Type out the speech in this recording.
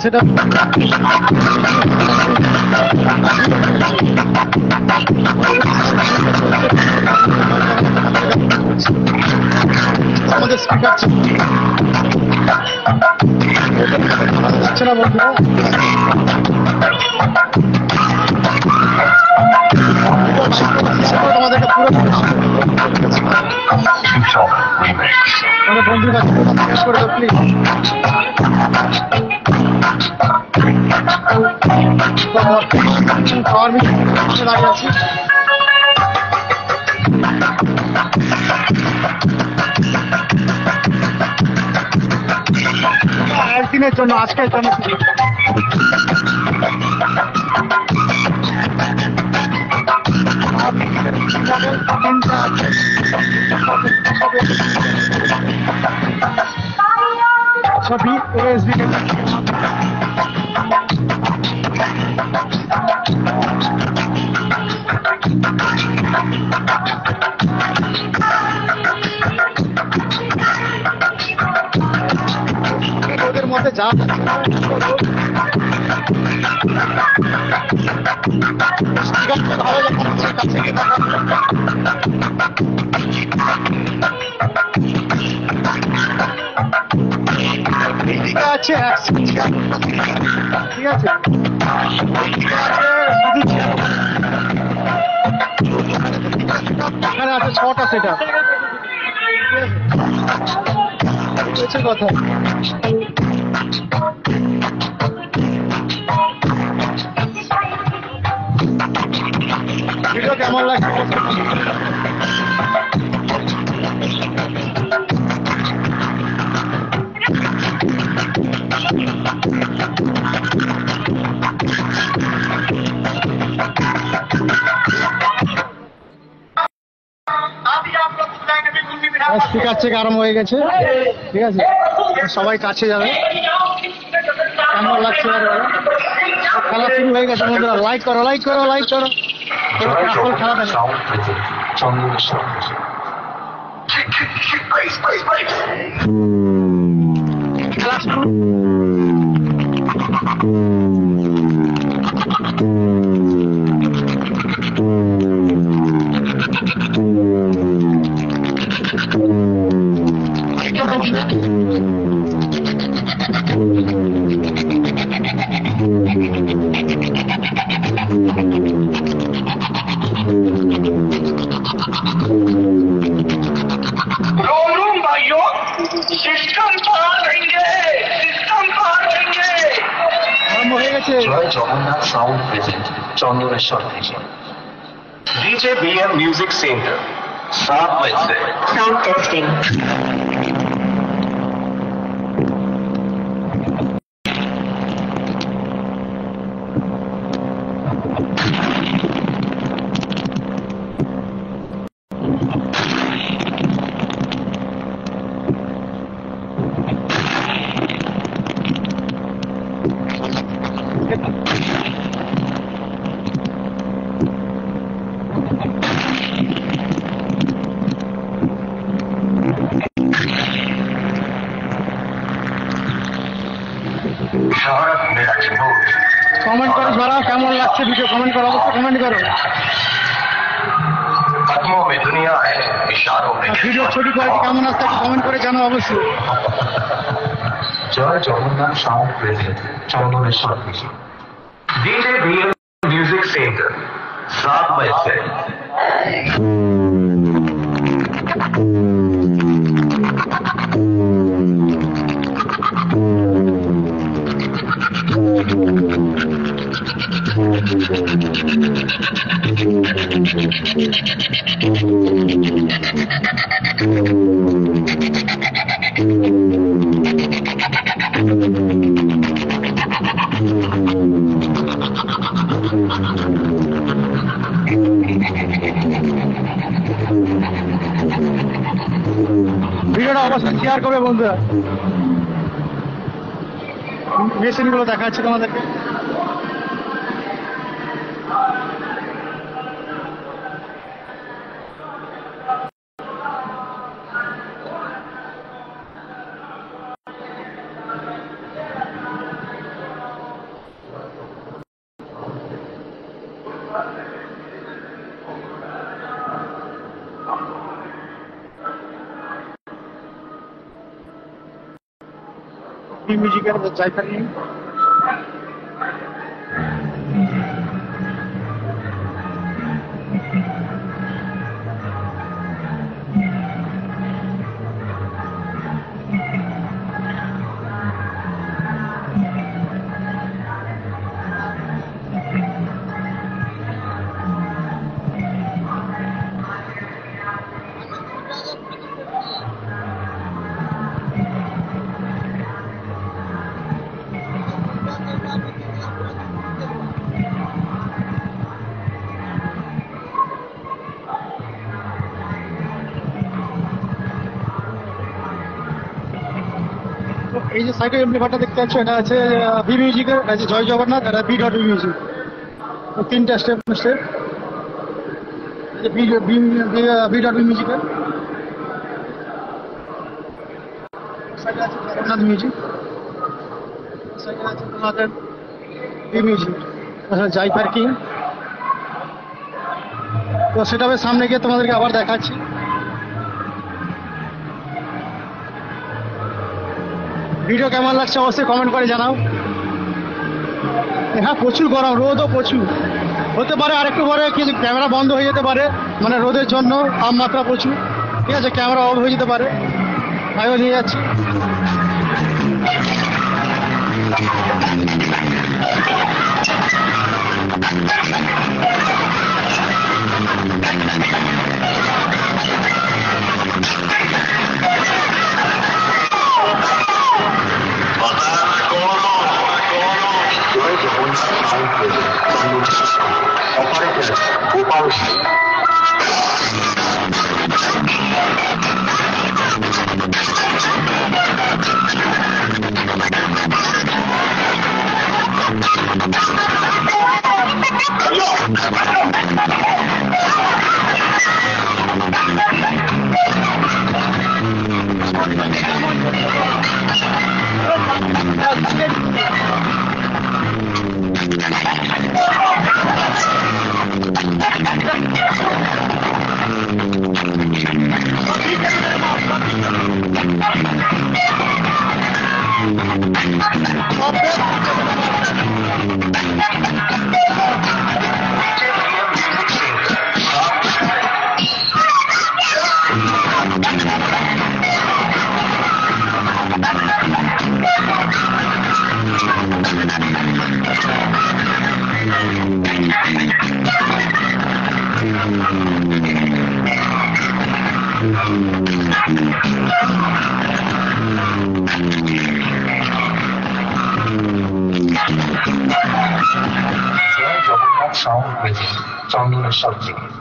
সেটা আমাদের স্পিকার যাচ্ছে না বন্ধুরা আমাদেরকে পুরো আমাদের বন্ধুর কাছে জিজ্ঞেস করে দাও প্লিজ খাওয়ার মিশে দাঁড়িয়ে আছি একদিনের জন্য আজকের জন্য সবই এসবি ওদের মধ্যে যা ভালো এদিকে আছে ঠিক আছে এখানে আছে 6টা সেটা কথা ভিডিও কেমন লাগছে স্পিকার চেক আরম্ভ হয়ে গেছে ঠিক আছে সবাই কাছে যাবে কেমন লাগছে খেলা শুরু হয়ে গেছে বন্ধুরা লাইক করো লাইক করো লাইক করো আসল খেলা থাকে খেলা শুরু Joy Jagannath Sound present Chandoreshwar region. DJ BM Music Center. Start with sound testing. Market. Comment করো যারা কেমন লাগছে ভিডিও, কমেন্ট করো, অবশ্যই কমেন্ট করো। कदमों में दुनिया है, इशारों में ভিডিও ছবি কোয়ালিটি কেমন আসছে কমেন্ট করে জানাও অবশ্যই। জয় জগন্নাথ সাউন্ড প্রেজেন্ট চন্দনেশ্বর থেকে डीजे बीएम म्यूजिक सेंटर 7 बजे से। ভিডিওটা অবশ্যই শেয়ার করবে বন্ধুরা। মেশিনগুলো দেখাচ্ছি তোমাদেরকে। মিউজিকের জায়গা নিয়ে এই যে সাইকেল এমপ্লিফায়ারটা দেখতে পাচ্ছ, এটা আছে ভি মিউজিকের, আছে জয় জগন্নাথ, এটা বি ডট মিউজিক। তিনটা স্টেপ বি ডট মিউজিকের। সাইকেল আছে জগন্নাথ মিউজিক, সাইকেল আছে তোমাদের বি মিউজিক, যাই পার্কিং। তো সেটা সামনে গিয়ে তোমাদেরকে আবার দেখাচ্ছি। ভিডিও কেমন লাগছে অবশ্যই কমেন্ট করে জানাও। হ্যাঁ, প্রচুর গরম, রোদও প্রচুর। হতে পারে আরেকটু পরে কিছু ক্যামেরা বন্ধ হয়ে যেতে পারে, মানে রোদের জন্য তাপমাত্রা প্রচুর। ঠিক আছে, ক্যামেরা অফ হয়ে যেতে পারে, তাইও নিয়ে যাচ্ছি। गोपाल সাউন্ড প্রেজেন্ট চন্দনেশ্বর থেকে।